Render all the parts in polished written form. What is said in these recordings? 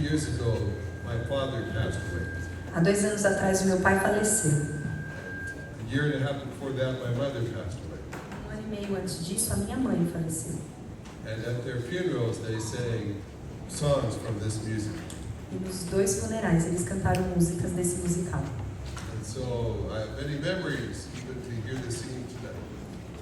years ago, my father passed away. Há 2 anos atrás, o meu pai faleceu. A year and a half before that, my mother passed away. 1 ano e meio antes disso, a minha mãe faleceu. And at their funerals, they sang songs from this music. E nos 2 funerais, eles cantaram músicas desse musical. And so I have many memories even to hear the singing tonight.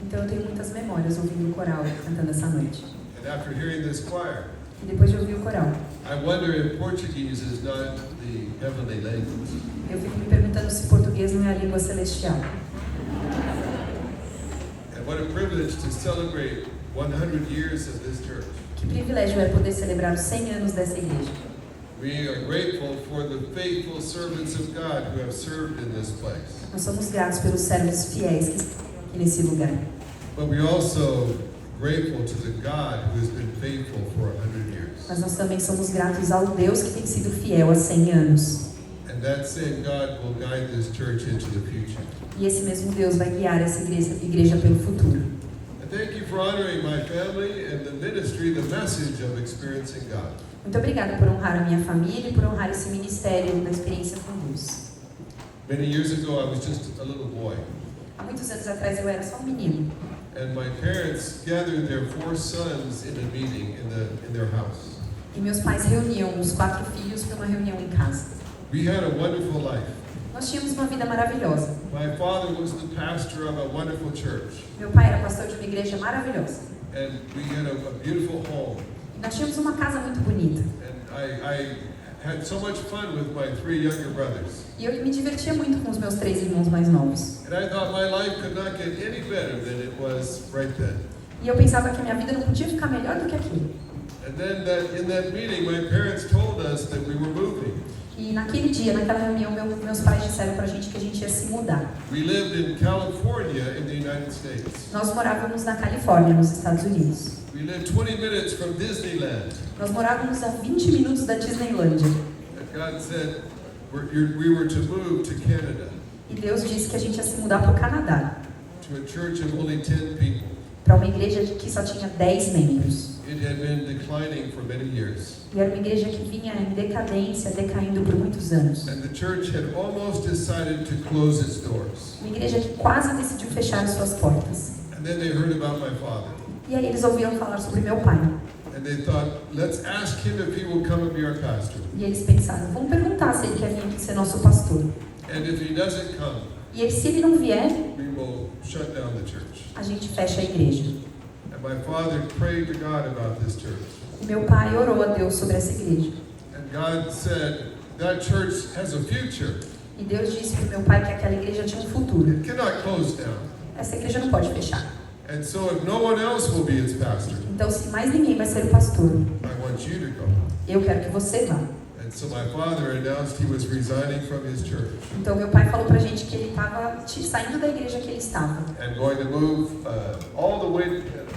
Então eu tenho muitas memórias ouvindo o coral cantando essa noite. And after hearing this choir, E depois de ouvir o coral, I wonder if Portuguese is not the heavenly language. eu fico me perguntando se português não é a língua celestial. And what a privilege to celebrate 100 years of this church. Que privilégio é poder celebrar os 100 anos dessa igreja. We are grateful for the faithful servants of God who have served in this place. Nós somos gratos pelos servos fiéis que estão aqui nesse lugar. But we're also grateful to the God who has been faithful for 100 years. Mas nós também somos gratos ao Deus que tem sido fiel há 100 anos. And that same God will guide this church into the future. E esse mesmo Deus vai guiar essa igreja pelo futuro. And thank you for honoring my family and the ministry, the message of experiencing God. Muito obrigada por honrar a minha família e por honrar esse ministério da experiência com Deus. Many years ago, I was just a little boy. Há muitos anos atrás eu era só um menino. And my parents gathered their 4 sons in a meeting in their house. E meus pais reuniam os 4 filhos para uma reunião em casa. We had a wonderful life. Nós tínhamos uma vida maravilhosa. My father was the pastor of a wonderful church. Meu pai era pastor de uma igreja maravilhosa. And we had a beautiful home. E nós tínhamos uma casa muito bonita. And I had so much fun with my 3 younger brothers. E eu me divertia muito com os meus 3 irmãos mais novos. And I thought my life could not get any better than it was right then. E eu pensava que a minha vida não podia ficar melhor do que aquilo. And then in that meeting, my parents told us that we were moving. E naquele dia, naquela reunião, meus pais disseram pra gente que a gente ia se mudar. We lived in California in the United States. Nós morávamos na Califórnia, nos Estados Unidos. We lived 20 minutes from Disneyland. Nós morávamos a 20 minutos da Disneylândia. And God said we were to move to Canada. E Deus disse que a gente ia se mudar para o Canadá. To a church of only 10 people. Para uma igreja que só tinha 10 membros. It had been declining for many years. E era uma igreja que vinha em decadência, decaindo por muitos anos. And the church had almost decided to close its doors. Uma igreja que quase decidiu fechar as suas portas. And then they heard about my father. E aí eles ouviram falar sobre meu pai. And they thought, let's ask him if he will come and be our pastor. E eles pensaram, vamos perguntar se ele quer vir aqui ser nosso pastor. And if he doesn't come, E se ele não vier, we will shut down the church. a gente fecha a igreja. And my father prayed to God about this church. E meu pai orou a Deus sobre essa igreja. And God said, that church has a future. E Deus disse para o meu pai que aquela igreja tinha um futuro. It cannot close down. Essa igreja não pode fechar. And so if no one else will be its pastor, Então, se mais ninguém vai ser o pastor, I want you to go. eu quero que você vá. And so my father announced he was resigning from his church Então, meu pai falou pra gente que ele estava saindo da igreja que ele estava. and going to move all the way to Canada.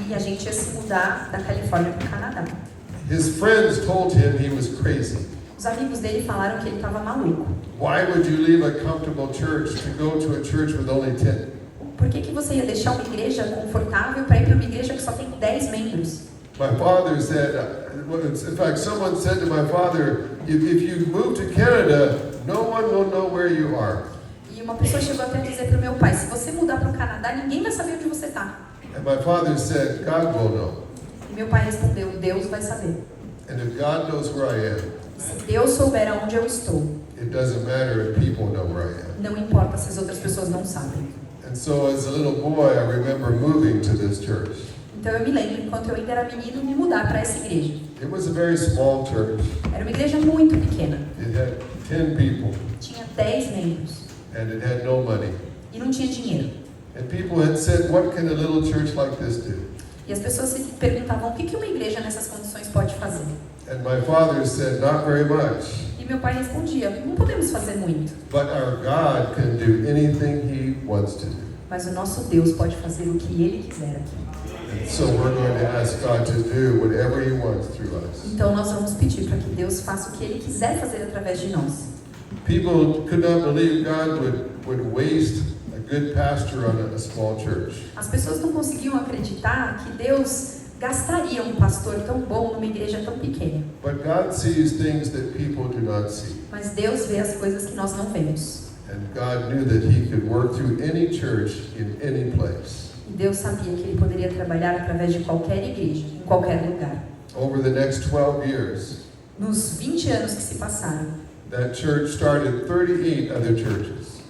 E a gente ia se mudar da Califórnia para o Canadá. His friends told him he was crazy. Os amigos dele falaram que ele estava maluco. Why would you leave a comfortable church to go to a church with only 10? Por que você ia deixar uma igreja confortável para ir para uma igreja que só tem 10 membros? My father said, in fact, someone said to my father, if you move to Canada, no one will know where you are. E uma pessoa chegou até a dizer para o meu pai, se você mudar para o Canadá, ninguém vai saber onde você está. And my father said, God will know. E meu pai respondeu, Deus vai saber. And if God knows where I am, Se Deus souber aonde eu estou, it doesn't matter if people know where I am. não importa se as outras pessoas não sabem. And so as a little boy, I remember moving to this church. Então eu me lembro, enquanto eu ainda era menino, me mudar para essa igreja. It was a very small church. Era uma igreja muito pequena. It had 10 people, Tinha 10 membros. and it had no money. E não tinha dinheiro. And people had said, what can a little church like this do? E as pessoas se perguntavam, o que uma igreja nessas condições pode fazer? And my father said, not very much. E meu pai respondia, não podemos fazer muito. But our God can do anything He wants to do. Mas o nosso Deus pode fazer o que Ele quiser aqui. And so we're going to ask God to do whatever He wants through us. Então nós vamos pedir para que Deus faça o que Ele quiser fazer através de nós. People could not believe God would waste a good pastor on a small church. As pessoas não conseguiam acreditar que Deus gastaria um pastor tão bom numa igreja tão pequena. But God sees things that people do not see. Mas Deus vê as coisas que nós não vemos. And God knew that He could work through any church in any place. E Deus sabia que Ele poderia trabalhar através de qualquer igreja, em qualquer lugar. Over the next 12 years, Nos 20 anos que se passaram, that church started 38 other churches.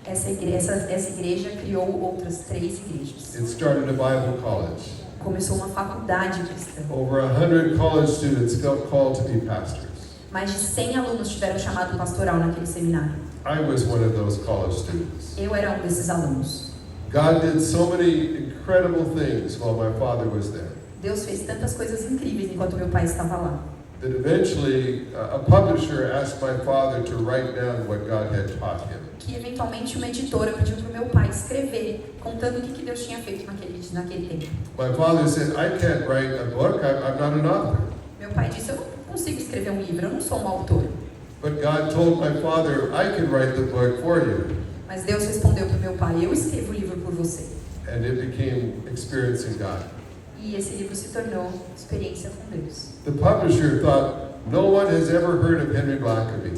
essa igreja criou outras 3 igrejas. It started a Bible college. Começou uma faculdade cristã. Over 100 college students felt called to be pastors. Mais de 100 alunos tiveram chamado pastoral naquele seminário. I was one of those college students. Eu era um desses alunos. God did so many incredible things while my father was there, Deus fez tantas coisas incríveis enquanto meu pai estava lá, that eventually a publisher asked my father to write down what God had taught him. que eventualmente uma editora pediu para o meu pai escrever, contando o que Deus tinha feito naquele tempo. My father said, I can't write a book, I'm not an author. Meu pai disse, eu não consigo escrever um livro, eu não sou um autor. But God told my father, I can write the book for you. Mas Deus respondeu para o meu pai, eu escrevo o livro por você. And it became Experiencing God. E esse livro se tornou Experiência com Deus. The publisher thought, no one has ever heard of Henry Blackaby.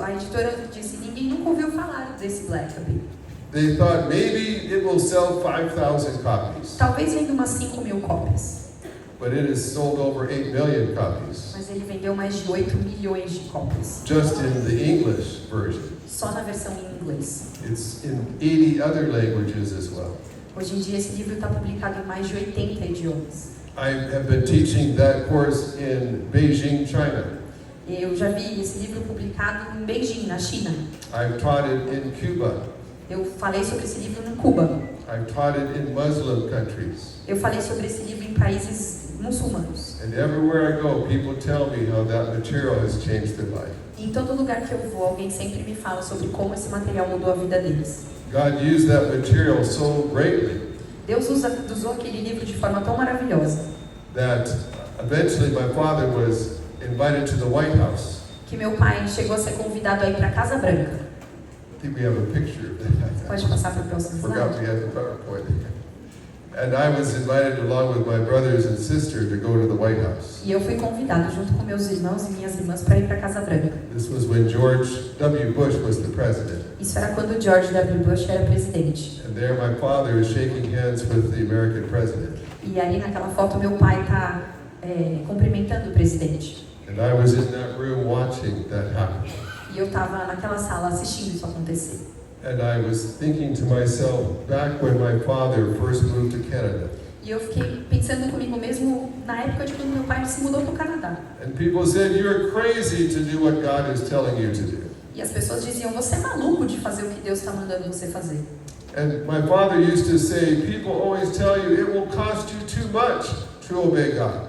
A editora disse, ninguém nunca ouviu falar desse Blackaby. They thought maybe it will sell 5,000 copies. Talvez venda umas 5.000 cópias. But it has sold over 8 million copies. Mas ele vendeu mais de 8 milhões de cópias. Just in the English version. Só na versão em inglês. It's in 80 other languages as well. Hoje em dia esse livro está publicado em mais de 80 idiomas. I have been teaching that course in Beijing, China. Eu já vi esse livro publicado em Beijing, na China. I've taught it in Cuba. Eu falei sobre esse livro em Cuba. I've taught it in Muslim countries. Eu falei sobre esse livro em países muçulmanos. And everywhere I go, people tell me how that material has changed their life. E em todo lugar que eu vou, alguém sempre me fala sobre como esse material mudou a vida deles. God used that material so greatly Deus usou aquele livro de forma tão maravilhosa that eventually my father was invited to the White House. que meu pai chegou a ser convidado a ir para a Casa Branca. I think we have a picture of that. Pode passar para o próximo Forgot slide? we had the PowerPoint. And I was invited along with my brothers and sister to go to the White House. E eu fui convidado junto com meus irmãos e minhas irmãs para ir para a Casa Branca. This was when George W. Bush was the president. Isso era quando George W. Bush era presidente. And there my father is shaking hands with the American president. E ali naquela foto meu pai está cumprimentando o presidente. And I was in that room watching that happen. E eu estava naquela sala assistindo isso acontecer. And I was thinking to myself, back when my father first moved to Canada. E eu fiquei pensando comigo mesmo na época de quando meu pai se mudou para o Canadá. And people said, you're crazy to do what God is telling you to do. E as pessoas diziam, você é maluco de fazer o que Deus está mandando você fazer. And my father used to say, people always tell you it will cost you too much to obey God.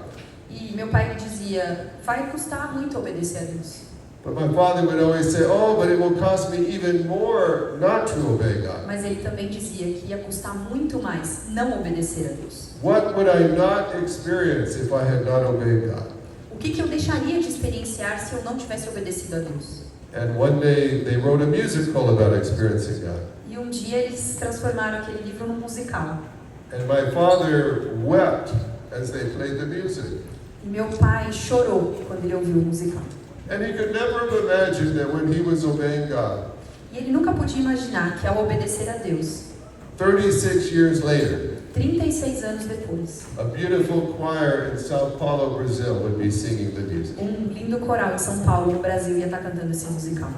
E meu pai dizia, vai custar muito obedecer a Deus. But my father would always say, oh, but it will cost me even more not to obey God. Mas ele também dizia que ia custar muito mais não obedecer a Deus. What would I not experience if I had not obeyed God? O que eu deixaria de experienciar se eu não tivesse obedecido a Deus? And one day they wrote a musical about experiencing God. E um dia eles transformaram aquele livro num musical. And my father wept as they played the music. E meu pai chorou quando ele ouviu o musical. And he could never have imagined that when he was obeying God, E ele nunca podia imaginar que ao obedecer a Deus, 36 years later, 36 anos depois, a beautiful choir in Sao Paulo, Brazil would be singing the music. lindo coral em São Paulo, no Brasil, ia estar cantando esse musical.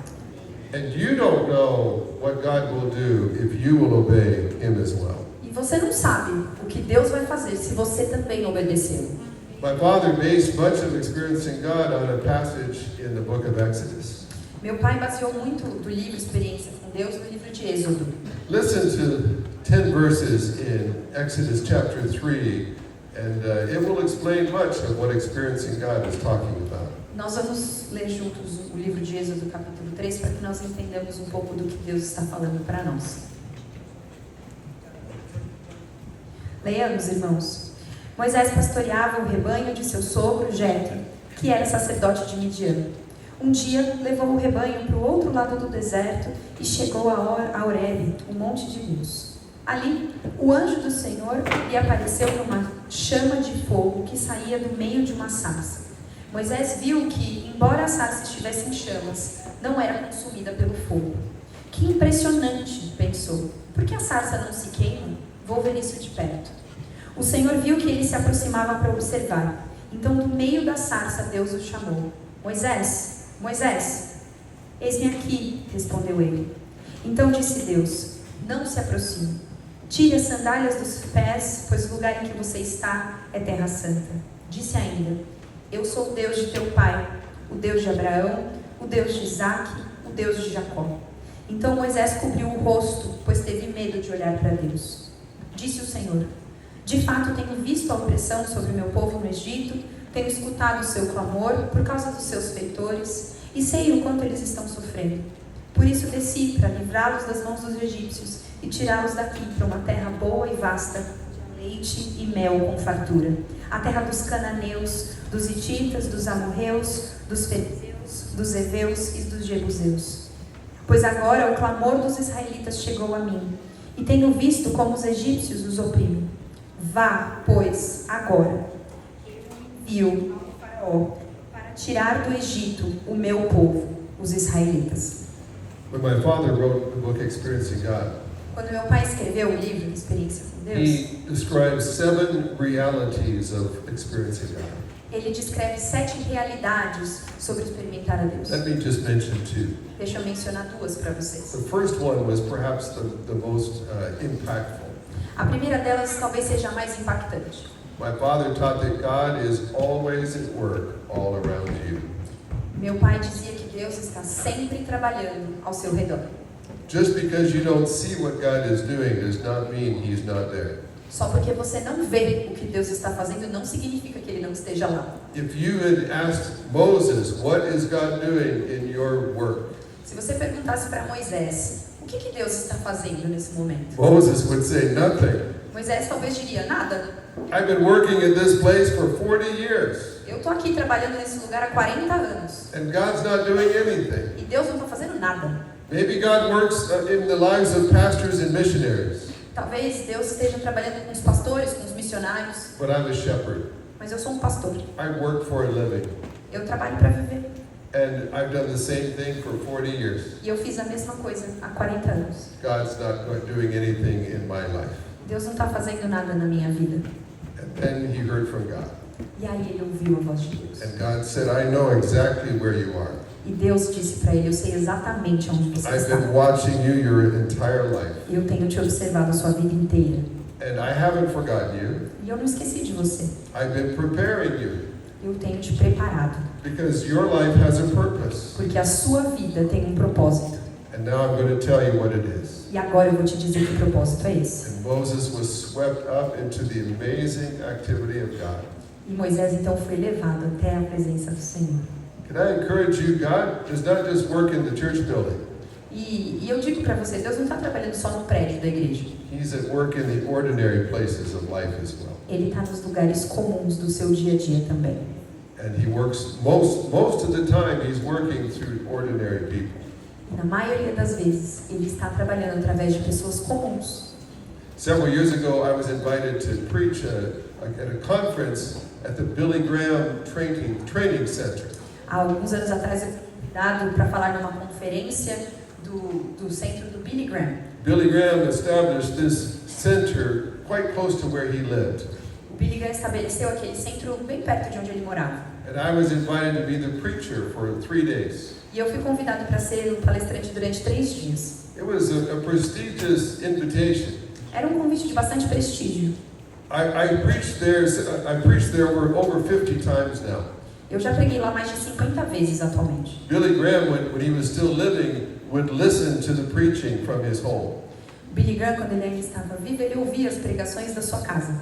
And you don't know what God will do if you will obey him as well. E você não sabe o que Deus vai fazer se você também obedecer. My father based much of experiencing God on a passage in the book of Exodus. Meu pai baseou muito do livro Experiência com Deus no livro de Êxodo. Listen to 10 verses in Exodus chapter 3, and it will explain much of what experiencing God is talking about. Nós vamos ler juntos o livro de Êxodo, capítulo 3, para que nós entendamos um pouco do que Deus está falando para nós. Leiamos, irmãos. Moisés pastoreava o rebanho de seu sogro Jetro, que era sacerdote de Midian. Um dia levou o rebanho para o outro lado do deserto e chegou a Horebe, o monte de Deus. Ali, o anjo do Senhor lhe apareceu numa chama de fogo que saía do meio de uma sarça. Moisés viu que, embora a sarça estivesse em chamas, não era consumida pelo fogo. Que impressionante, pensou. Por que a sarça não se queima? Vou ver isso de perto. O Senhor viu que ele se aproximava para observar. Então, do meio da sarça, Deus o chamou. Moisés, Moisés. Eis-me aqui, respondeu ele. Então disse Deus, não se aproxime. Tire as sandálias dos pés, pois o lugar em que você está é terra santa. Disse ainda, eu sou o Deus de teu pai, o Deus de Abraão, o Deus de Isaque, o Deus de Jacó. Então Moisés cobriu o rosto, pois teve medo de olhar para Deus. Disse o Senhor, de fato tenho visto a opressão sobre o meu povo no Egito, tenho escutado o seu clamor por causa dos seus feitores, e sei o quanto eles estão sofrendo. Por isso desci para livrá-los das mãos dos egípcios e tirá-los daqui para uma terra boa e vasta, de leite e mel com fartura. A terra dos cananeus, dos hititas, dos amorreus, dos fariseus, dos heveus e dos jebuseus. Pois agora o clamor dos israelitas chegou a mim, e tenho visto como os egípcios os oprimem. Vá, pois, agora, envio ao faraó para tirar do Egito o meu povo, os israelitas. When my father wrote the book Experiencing God, Quando meu pai escreveu o livro Experiência com Deus, he describes 7 realities of experiencing God. ele descreve 7 realidades sobre experimentar a Deus. Let me just mention 2. Deixa eu mencionar 2 para vocês. The first one was perhaps the most impactful. A primeira delas talvez seja a mais impactante. My father taught that God is always at work all around you. Meu pai dizia que Deus está sempre trabalhando ao seu redor. Just because you don't see what God is doing does not mean He's not there. Só porque você não vê o que Deus está fazendo não significa que Ele não esteja lá. If you had asked Moses, what is God doing in your work? Se você perguntasse para Moisés, o que Deus está fazendo nesse momento? Moses would say nothing. Moisés talvez diria, nada. I've been working in this place for 40 years. Eu estou aqui trabalhando nesse lugar há 40 anos. And God's not doing anything. E Deus não está fazendo nada. Maybe God works in the lives of pastors and missionaries. Talvez Deus esteja trabalhando com os pastores, com os missionários. But I'm a shepherd. Mas eu sou um pastor. I work for a living. Eu trabalho para viver. And I've done the same thing for 40 years. E eu fiz a mesma coisa há 40 anos. God's not doing anything in my life. Deus não está fazendo nada na minha vida. And then he heard from God. E aí ele ouviu a voz de Deus. And God said, I know exactly where you are. E Deus disse para ele, eu sei exatamente onde você I've está. been watching you your entire life. E eu tenho te observado a sua vida inteira. And I haven't forgotten you. E eu não esqueci de você. I've been preparing you. Eu tenho te preparado. Because your life has a purpose. Porque a sua vida tem um propósito. And now I'm going to tell you what it is. E agora eu vou te dizer que propósito é esse. And Moses was swept up into the amazing activity of God. E Moisés então foi levado até a presença do Senhor. Can I encourage you, God does not just work in the church building. E eu digo para você, Deus não está trabalhando só no prédio da igreja. He's at work in the ordinary places of life as well. Ele está nos lugares comuns do seu dia a dia também. And he works most of the time he's working through ordinary people. E na maioria das vezes, ele está trabalhando através de pessoas comuns. Several years ago, I was invited to preach at a conference at the Billy Graham Training Center. Há alguns anos atrás eu fui convidado para falar numa conferência do centro do Billy Graham. Billy Graham established this center quite close to where he lived. O Billy Graham estabeleceu aquele centro bem perto de onde ele morava. And I was invited to be the preacher for 3 days. E eu fui convidado para ser o palestrante durante 3 dias. It was a prestigious invitation. Era um convite de bastante prestígio. I preached there over 50 times now. Eu já preguei lá mais de 50 vezes atualmente. Billy Graham, when he was still living, would listen to the preaching from his home. Billy Graham, quando ele ainda estava vivo, ele ouvia as pregações da sua casa.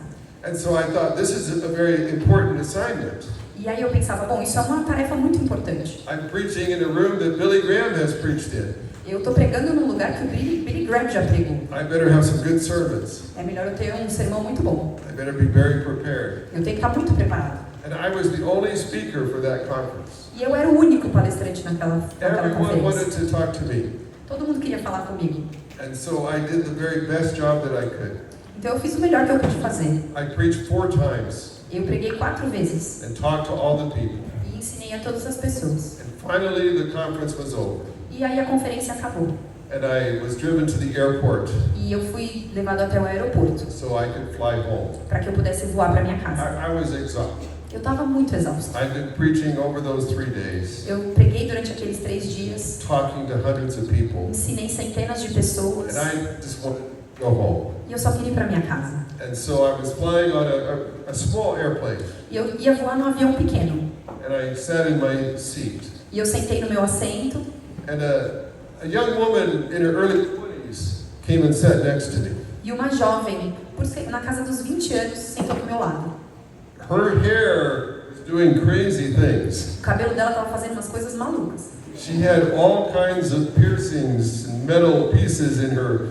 And so I thought, this is a very important assignment. E aí eu pensava, bom, isso é uma tarefa muito importante. I'm preaching in a room that Billy Graham has preached in. Eu estou pregando num lugar que o Billy Graham já pregou. I better have some good sermons. É melhor eu ter um sermão muito bom. I better be very prepared. Eu tenho que estar muito preparado. And I was the only speaker for that conference. E eu era o único palestrante naquela Everyone wanted conferência. to talk to me. Todo mundo queria falar comigo. And so I did the very best job that I could. Então eu fiz o melhor que eu pude fazer. I preached 4 times Eu preguei 4 vezes. and talked to all the people. E ensinei a todas as pessoas. And finally, the conference was over. E aí a conferência acabou. And I was driven to the airport E eu fui levado até o aeroporto so I could fly home. para que eu pudesse voar para minha casa. I was exhausted. Eu estava muito exausta. I'd been preaching over those 3 days, Eu preguei durante aqueles 3 dias, talking to hundreds of people, ensinei centenas de pessoas and I just wanted to go home. e eu só queria ir para minha casa. And so I was flying on a small airplane, E eu ia voar num avião pequeno. and I sat in my seat. E eu sentei no meu assento And a young woman in her early 20s came and sat next to me. e uma jovem, na casa dos 20 anos, sentou do meu lado. Her hair was doing crazy things. O cabelo dela estava fazendo umas coisas malucas. She had all kinds of piercings and metal pieces in her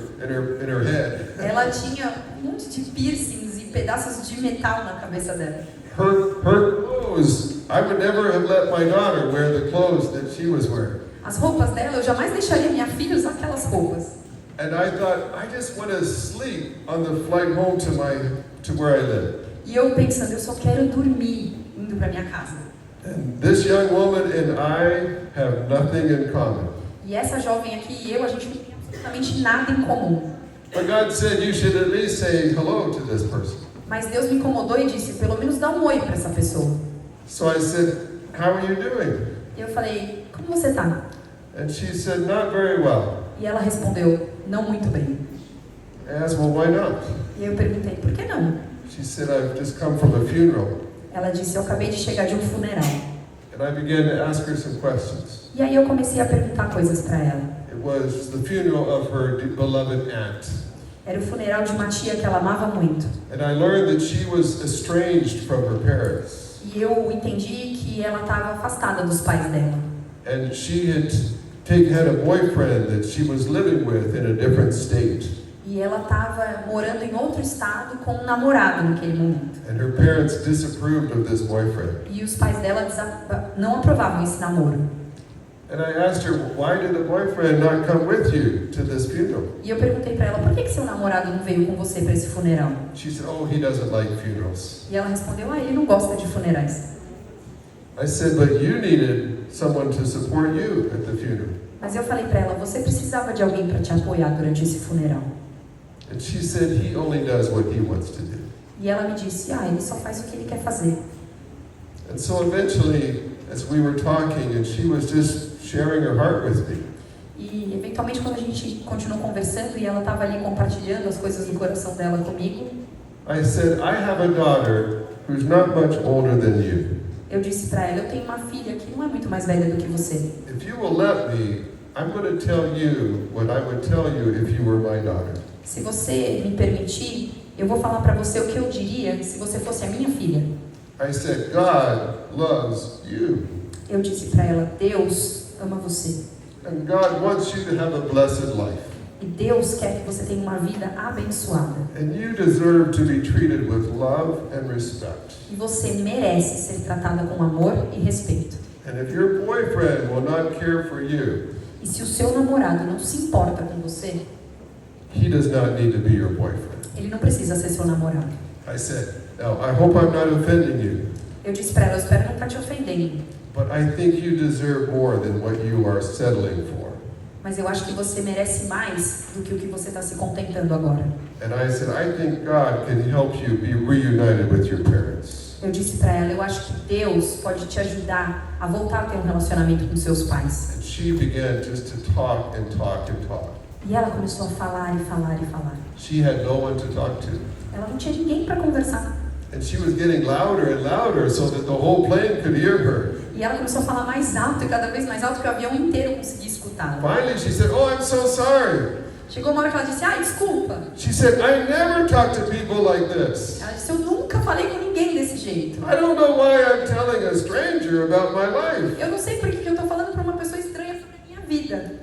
head. Ela tinha um monte de piercings e pedaços de metal na cabeça dela. Her clothes, I would never have let my daughter wear the clothes that she was wearing. As roupas dela, eu jamais deixaria minha filha usar aquelas roupas. And I thought, I just want to sleep on the flight home to where I live. E eu pensando, eu só quero dormir indo para minha casa. And this young woman and I have nothing in common. E essa jovem aqui e eu, a gente não tem absolutamente nada em comum. But God said you should at least say hello to this person. Mas Deus me incomodou e disse, pelo menos dá um oi para essa pessoa. So I said, how are you doing? E eu falei, como você está? And she said, not very well. E ela respondeu, não muito bem. I asked, well, why not? E eu perguntei, por que não? She said, I've just come from a funeral. Ela disse, eu acabei de chegar de um funeral. And I began to ask her some questions. E aí eu comecei a perguntar coisas para ela. It was the funeral of her beloved aunt. Era o funeral de uma tia que ela amava muito. And I learned that she was estranged from her parents. E eu entendi que ela estava afastada dos pais dela. And she had a boyfriend that she was living with in a different state. E ela estava morando em outro estado com um namorado naquele momento. And her parents disapproved of this boyfriend. E os pais dela não aprovavam esse namoro. And I asked her, why did the boyfriend not come with you to this funeral? E eu perguntei para ela, por que seu namorado não veio com você para esse funeral? She said, oh, he doesn't like funerals. E ela respondeu, ele não gosta de funerais. I said, but you needed someone to support you at the funeral. Mas eu falei para ela, você precisava de alguém para te apoiar durante esse funeral. And she said, he only does what he wants to do. E ela me disse, ele só faz o que ele quer fazer. And so eventually, as we were talking, and she was just sharing her heart with me, E eventualmente quando a gente continuou conversando e ela estava ali compartilhando as coisas do coração dela comigo, I said, I have a daughter who's not much older than you. eu disse para ela, eu tenho uma filha que não é muito mais velha do que você. If you will let me, I'm going to tell you what I would tell you if you were my daughter. Se você me permitir, eu vou falar para você o que eu diria se você fosse a minha filha. I said, God loves you. Eu disse para ela, Deus ama você. And God wants you to have a blessed life. E Deus quer que você tenha uma vida abençoada. And you deserve to be treated with love and respect. E você merece ser tratada com amor e respeito. And if your boyfriend will not care for you, E se o seu namorado não se importa com você, he does not need to be your boyfriend. ele não precisa ser seu namorado. I said, now I hope I'm not offending you, Eu disse para ela, eu espero não estar te ofendendo, but I think you deserve more than what you are settling for. mas eu acho que você merece mais do que o que você está se contentando agora. And I said, I think God can help you be reunited with your parents. Eu disse para ela, eu acho que Deus pode te ajudar a voltar a ter um relacionamento com seus pais. And she began just to talk and talk and talk. E ela começou a falar e falar e falar. She had no one to talk to. Ela não tinha ninguém para conversar. And she was getting louder and louder so that the whole plane could hear her. E ela começou a falar mais alto e cada vez mais alto que o avião inteiro conseguia escutar. Finally, she said, oh, I'm so sorry. Chegou uma hora que ela disse, desculpa. She said, I never talk to people like this. Ela disse, eu nunca falei com ninguém desse jeito. I don't know why I'm telling a stranger about my life. Eu não sei por que eu estou falando para uma pessoa estranha sobre a minha vida.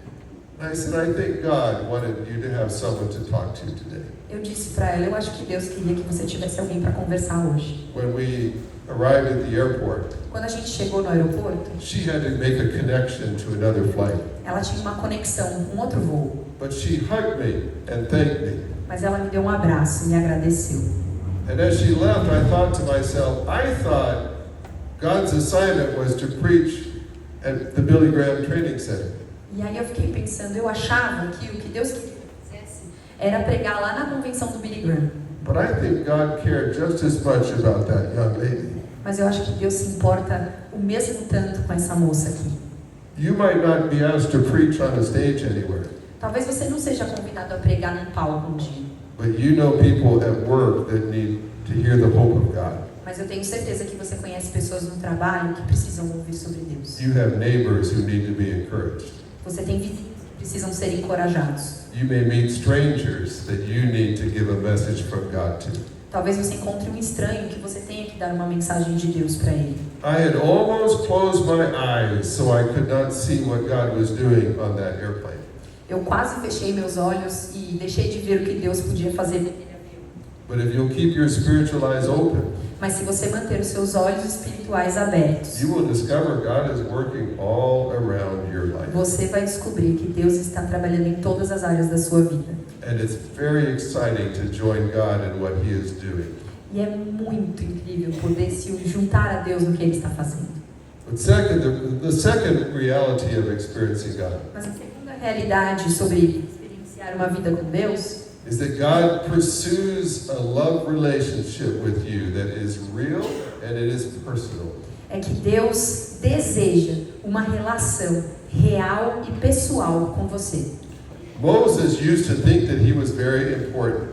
I said, I think God wanted you to have someone to talk to today. Eu disse para ela, eu acho que Deus queria que você tivesse alguém para conversar hoje. When we arrived at the airport, Quando a gente chegou no aeroporto, she had to make a connection to another flight. ela tinha uma conexão com um outro voo. But she hugged me and thanked me. Mas ela me deu um abraço e me agradeceu. And as she left, I thought to myself, I thought God's assignment was to preach at the Billy Graham Training Center. E aí eu fiquei pensando, eu achava que o que Deus queria que eu fizesse era pregar lá na convenção do Billy Graham. But I think God cared just as much about that young lady. Mas eu acho que Deus se importa o mesmo tanto com essa moça aqui. You might not be asked to preach on a stage anywhere, Talvez você não seja convidado a pregar num palco um dia, but you know people at work that need to hear the hope of God. mas eu tenho certeza que você conhece pessoas no trabalho que precisam ouvir sobre Deus. You have neighbors who need to be encouraged. Você tem vizinhos que precisam ser encorajados. You may meet strangers that you need to give a message from God to. Talvez você encontre um estranho que você tenha que dar uma mensagem de Deus para ele. I had almost closed my eyes so I could not see what God was doing on that airplane. Eu quase fechei meus olhos e deixei de ver o que Deus podia fazer naquele avião. But if you'll keep your spiritual eyes open, Mas se você manter os seus olhos espirituais abertos, you will discover God is working all around your life. você vai descobrir que Deus está trabalhando em todas as áreas da sua vida. And it's very exciting to join God in what He is doing. E é muito incrível poder se juntar a Deus no que Ele está fazendo. But second, the second reality of experiencing God Mas a segunda realidade sobre experienciar uma vida com Deus is that God pursues a love relationship with you that is real and it is personal. é que Deus deseja uma relação real e pessoal com você. Moses used to think that he was very important.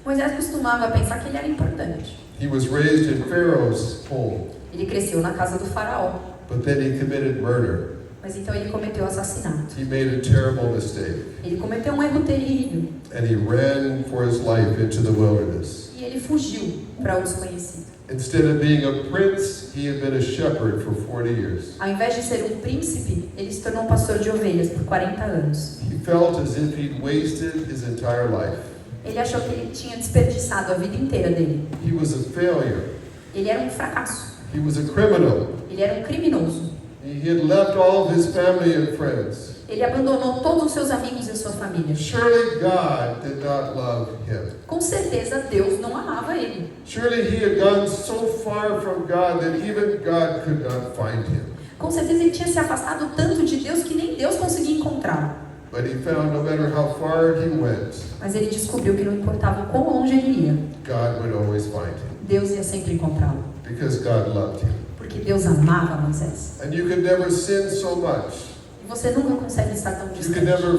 Moisés costumava pensar que ele era importante. He was raised in Pharaoh's home, Ele cresceu na casa do faraó, but then he committed murder. mas então ele cometeu assassinato. He made a terrible mistake, Ele cometeu um erro terrível and he ran for his life into the wilderness. e ele fugiu para o desconhecido. Instead of being a prince, he had been a shepherd for 40 years. Ao invés de ser um príncipe, ele se tornou um pastor de ovelhas por 40 anos. He felt as if he'd wasted his entire life. Ele achou que ele tinha desperdiçado a vida inteira dele. He was a failure. Ele era um fracasso. He was a criminal. Ele era um criminoso. He had left all of his family and friends. Ele abandonou todos os seus amigos e a sua família. Surely God did not love him. Com certeza Deus não amava ele. Surely he had gone so far from God that even God could not find him. Com certeza ele tinha se afastado tanto de Deus que nem Deus conseguia encontrá-lo. But he found no matter how far he went, Mas ele descobriu que não importava o quão longe ele ia, God would always find him Deus ia sempre encontrá-lo. because God loved him. Porque Deus amava Moisés. And you could never sin so much. E você nunca consegue estar tão You could distante. never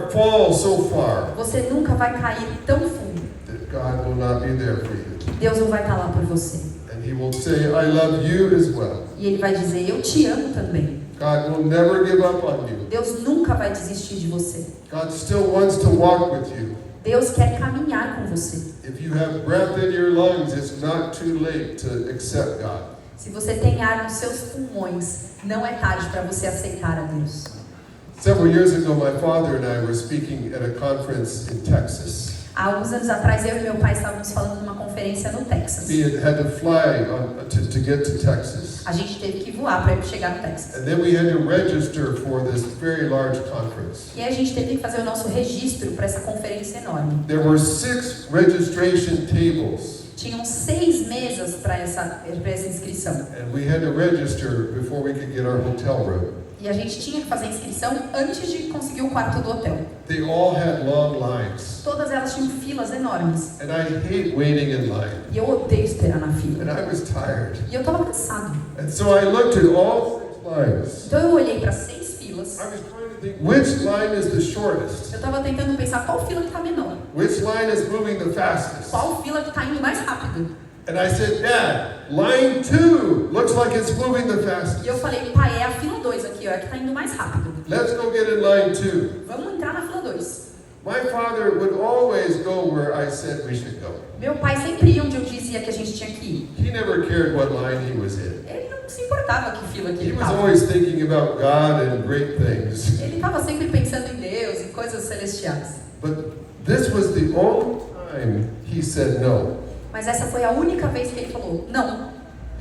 fall so far Você nunca vai cair tão fundo that God will not be there for you. que Deus não vai estar lá por você. And he will say, I love you as well. E ele vai dizer, eu te amo também. God will never give up on you. Deus nunca vai desistir de você. God still wants to walk with you. Deus quer caminhar com você. If you have breath in your lungs, it's not too late to accept God. Se você tem ar nos seus pulmões, não é tarde para você aceitar a Deus. Several years ago, my father and I were speaking at a conference in Texas. Há alguns anos atrás, eu e meu pai estávamos falando numa conferência no Texas. He had to fly to get to Texas. A gente teve que voar para chegar no Texas. And then we had to register for this very large conference. E aí a gente teve que fazer o nosso registro para essa conferência enorme. There were 6 registration tables. Tinham 6 mesas para essa inscrição. And we had to register before we could get our hotel room. E a gente tinha que fazer a inscrição antes de conseguir o quarto do hotel. They all had long lines. Todas elas tinham filas enormes. And I hate waiting in line. E eu odeio esperar na fila. And I was tired. E eu estava cansado. And so I looked at all 6 lines. Então eu olhei para 6 filas. I was trying to think which line is the shortest. Eu estava tentando pensar qual fila que está menor. Which line is moving the fastest? Qual fila que está indo mais rápido. And I said, Dad, line 2 looks like it's moving the E eu fastest. falei, pai, é a fila 2 aqui, ó, é que está indo mais rápido. Let's go get in line 2. Vamos entrar na fila 2. My father would always go where I said we should go. Meu pai sempre ia onde eu dizia que a gente tinha que ir. He never cared what line he was in. Ele não se importava que fila que He ele was estava. always thinking about God and great things. Ele estava sempre pensando em Deus, em coisas celestiais. But this was the only time he said no. Mas essa foi a única vez que ele falou, não.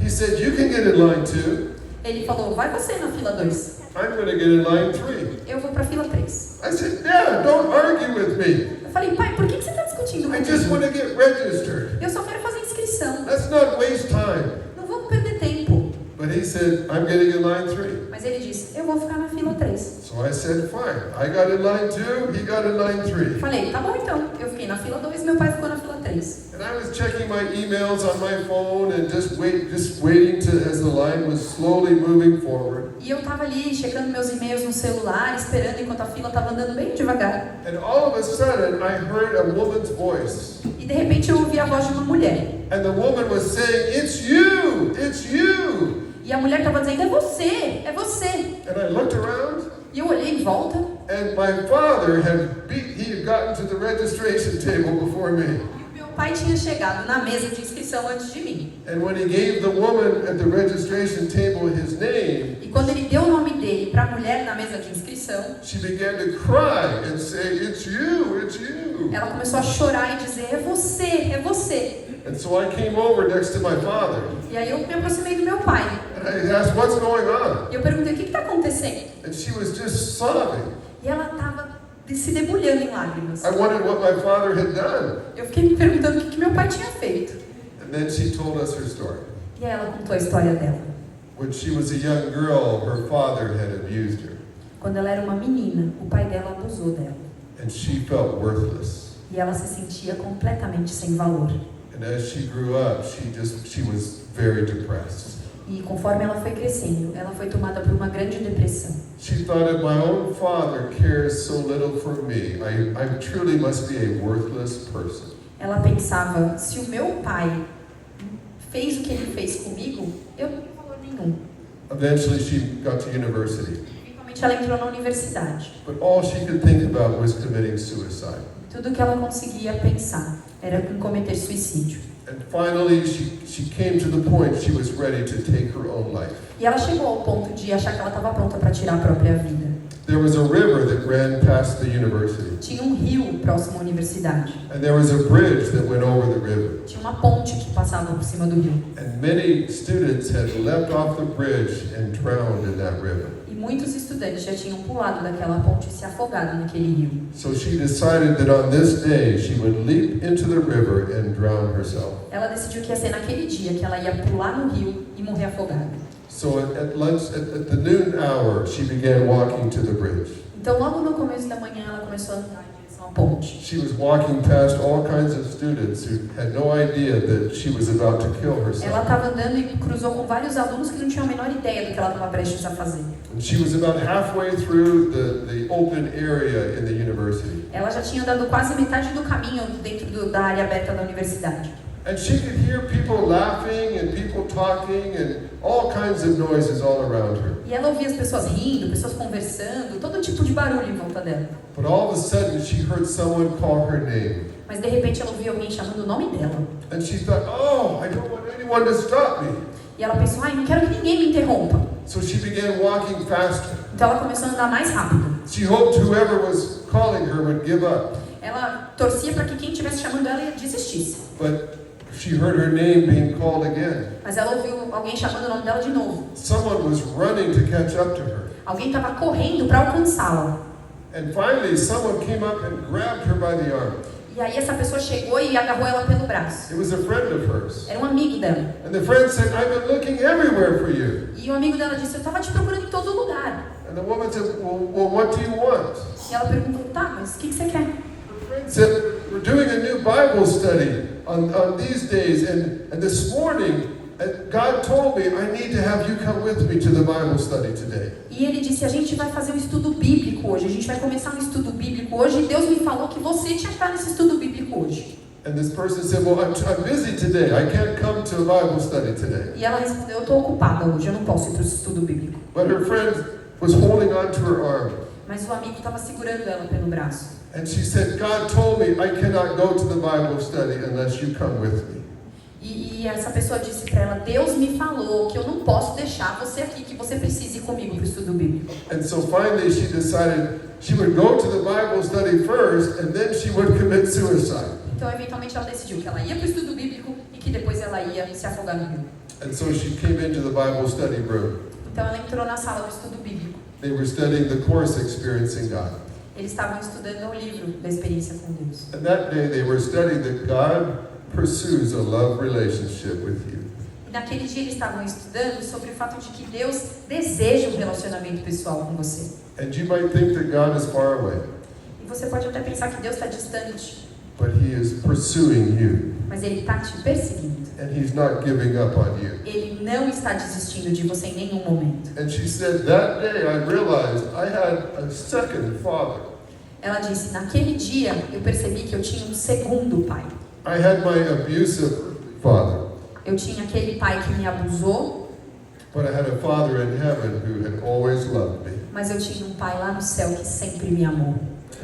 He said, you can get in line 2. Ele falou, vai você na fila 2. I'm going to get in line 3. Eu vou para a fila 3. I said, Dad, don't argue with me. Eu falei, pai, por que você está discutindo I just want comigo? to get registered. Eu só quero fazer inscrição. Let's not waste time. Não vamos perder tempo. But And he said, I'm getting in line 3. Mas ele disse, eu vou ficar na fila 3. So I said, fine. I got in line 2, he got in line 3. Falei, tá bom então. Eu fiquei na fila 2 e meu pai ficou na fila 3. And I was checking my emails on my phone and just waiting as the line was slowly moving forward. E eu tava ali checando meus e-mails no celular, esperando enquanto a fila tava andando bem devagar. And all of a sudden, I heard a woman's voice. E de repente eu ouvi a voz de uma mulher. And the woman was saying, it's you, it's you. E a mulher tava dizendo, é você, é você. And I looked around, E eu olhei em volta. and my father he had gotten to the registration table before me. Meu pai tinha chegado na mesa de inscrição antes de mim. And when he gave the woman at the registration table his name, E quando ele deu o nome dele para a mulher na mesa de inscrição, she began to cry and say, it's you, it's you. ela começou a chorar e dizer, é você, é você. And so I came over next to my father, E aí eu me aproximei do meu pai. and I asked, what's going on? E eu perguntei, o que está acontecendo? And she was just sobbing. E ela estava se debulhando em lágrimas. I wondered what my father had done. Eu fiquei me perguntando o que meu pai tinha feito. And then she told us her story. E aí ela contou a história dela. When she was a young girl, her father had abused her, Quando ela era uma menina, o pai dela abusou dela. and she felt worthless. E ela se sentia completamente sem valor. And as she grew up, she was very depressed. E conforme ela foi crescendo, ela foi tomada por uma grande depressão. She thought, if my own father cares so little for me, I truly must be a worthless person. Ela pensava, se o meu pai fez o que ele fez comigo, eu não tenho valor nenhum. Eventually, she got to university, Eventualmente ela entrou na universidade. but all she could think about was committing suicide. Tudo que ela conseguia pensar era em cometer suicídio. And finally, she came to the point she was ready to take her own life. E ela chegou ao ponto de achar que ela estava pronta para tirar a própria vida. There was a river that ran past the university, Tinha um rio próximo à universidade. and there was a bridge that went over the river. Tinha uma ponte que passava por cima do rio. And many students had leapt off the bridge and drowned in that river. E muitos estudantes já tinham pulado daquela ponte e se afogado naquele rio. So she decided that on this day she would leap into the river and drown herself. Ela decidiu que ia ser naquele dia que ela ia pular no rio e morrer afogada. So at the noon hour, she began walking to the bridge. Então, logo no começo da manhã, ela começou a andar em direção à ponte. She was walking past all kinds of students who had no idea that she was about to kill Ela herself. estava andando e cruzou com vários alunos que não tinham a menor ideia do que ela estava prestes a fazer. And she was about halfway through the open area in the university. Ela já tinha andado quase metade do caminho dentro da área aberta da universidade. And she could hear people laughing and people talking and all kinds of noises all around her. E ela ouvia as pessoas rindo, pessoas conversando, todo tipo de barulho em volta dela. But all of a sudden, she heard someone call her name. Mas de repente ela ouvia alguém chamando o nome dela. And she thought, oh, I don't want anyone to stop me. E ela pensou, ai, não quero que ninguém me interrompa. So she began walking faster. Então ela começou a andar mais rápido. She hoped whoever was calling her would give up. Ela torcia para que quem estivesse chamando ela desistisse. But she heard her name being called again. Mas ela ouviu alguém chamando o nome dela de novo. Someone was running to catch up to her. Alguém estava correndo para alcançá-la. And finally, someone came up and grabbed her by the arm. E aí essa pessoa chegou e agarrou ela pelo braço. It was a friend of hers. Era um amigo dela. And the friend said, I've been looking everywhere for you. E o amigo dela disse, eu estava te procurando em todo lugar. And the woman said, well, what do you want? E ela perguntou, tá, mas o que você quer? The friend said, we're doing a new Bible study on these days. And this morning, God told me I need to have you come with me to the Bible study today. E ele disse, a gente vai fazer um estudo bíblico hoje. A gente vai começar um estudo bíblico hoje. E Deus me falou que você tinha que estar nesse estudo bíblico hoje. And this person said, well, I'm busy today. I can't come to a Bible study today. E ela respondeu, eu estou ocupada hoje, eu não posso ir para o estudo bíblico. But her friend was holding on to her arm. Mas o amigo estava segurando ela pelo braço. And she said, God told me I cannot go to the Bible study unless you come with me. E essa pessoa disse para ela, Deus me falou que eu não posso deixar você aqui, que você precisa ir comigo para o estudo bíblico. And so finally she decided she would go to the Bible study first and then she would commit suicide. Então, eventualmente, ela decidiu que ela ia para o estudo bíblico e que depois ela ia se afogar no rio. And so she came into the Bible study room. Então, ela entrou na sala do estudo bíblico. They were studying the course Experiencing God. Eles estavam estudando o livro da experiência com Deus. And that day they were studying that God pursues a love relationship with you. E naquele dia eles estavam estudando sobre o fato de que Deus deseja um relacionamento pessoal com você. And you might think that God is far away, E você pode até pensar que Deus está distante, but He is pursuing you, mas Ele está te perseguindo. and He's not giving up on you. Ele não está desistindo de você em nenhum momento. And she said, that day I realized I had a second father. Ela disse, naquele dia eu percebi que eu tinha um segundo pai. I had my abusive father, Eu tinha aquele pai que me abusou, but I had a father in heaven who had always loved me. mas eu tinha um pai lá no céu que sempre me amou.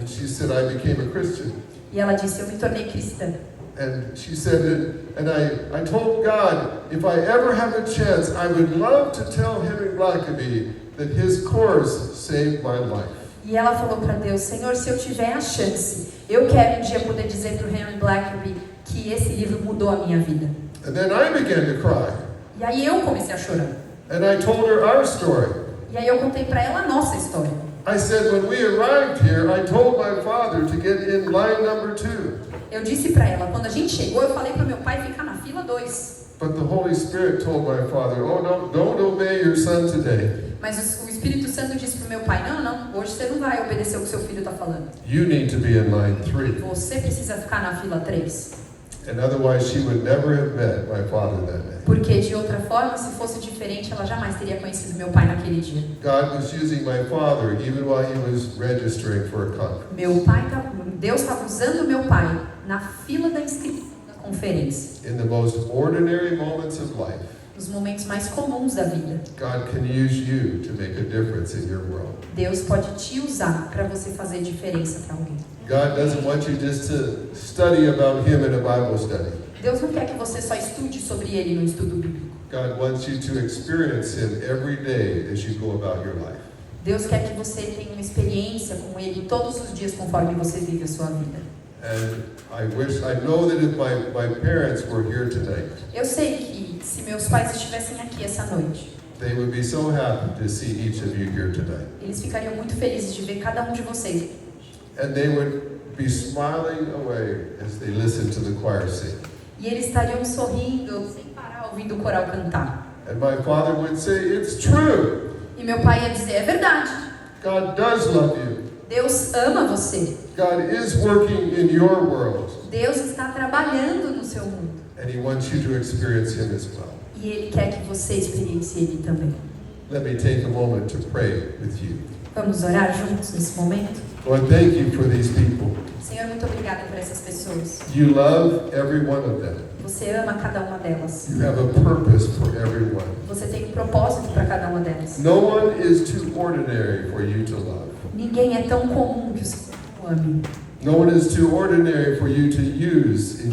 And she said, I became a Christian. E ela disse, eu me tornei cristã. And she said, and I told God, if I ever have a chance, I would love to tell Henry Blackaby that his course saved my life. E ela falou para Deus, Senhor, se eu tiver a chance, eu quero um dia poder dizer para o Henry Blackaby que esse livro mudou a minha vida. And then I began to cry. E aí eu comecei a chorar. And I told her our story. E aí eu contei para ela a nossa história. I said, when we arrived here, I told my father to get in line number 2. Eu disse para ela, quando a gente chegou, eu falei para meu pai ficar na fila 2. But the Holy Spirit told my father, oh, no, don't obey your son today. Mas o Espírito Santo disse para o meu pai, não, hoje você não vai obedecer o que seu filho está falando. You need to be in line 3. Você precisa ficar na fila 3. And otherwise she would never have met my father that day. Porque de outra forma, se fosse diferente, ela jamais teria conhecido meu pai naquele dia. God was using my father even while he was registering for a conference. Deus estava usando meu pai na fila da inscrição da conferência. In the most ordinary moments of life, Nos momentos mais comuns da vida, God can use you to make a difference in your world. Deus pode te usar para você fazer diferença para alguém. God doesn't want you just to study about him in a Bible study. Deus não quer que você só estude sobre ele no estudo bíblico. God wants you to experience him every day as you go about your life. Deus quer que você tenha uma experiência com ele todos os dias conforme você vive a sua vida. And I know that if my parents were here tonight, Eu sei que se meus pais estivessem aqui essa noite, they would be so happy to see each of you here tonight. eles ficariam muito felizes de ver cada um de vocês. And they would be smiling away as they listen to the choir sing. E eles estariam sorrindo sem parar ouvindo o coral cantar. And my father would say, it's true. E meu pai ia dizer, é verdade. God does love you. Deus ama você. God is working in your world. Deus está trabalhando no seu mundo. And he wants you to experience him as well. E Ele quer que você experiencie Ele também. Let me take a moment to pray with you. Vamos orar juntos nesse momento? Lord, thank you for these people. Senhor, muito obrigada por essas pessoas. You love every one of them. Você ama cada uma delas. You have a purpose for everyone. Você tem um propósito para cada uma delas. No one is too ordinary for you to love. Ninguém é tão comum que o Senhor ame. No one is too ordinary for you to use in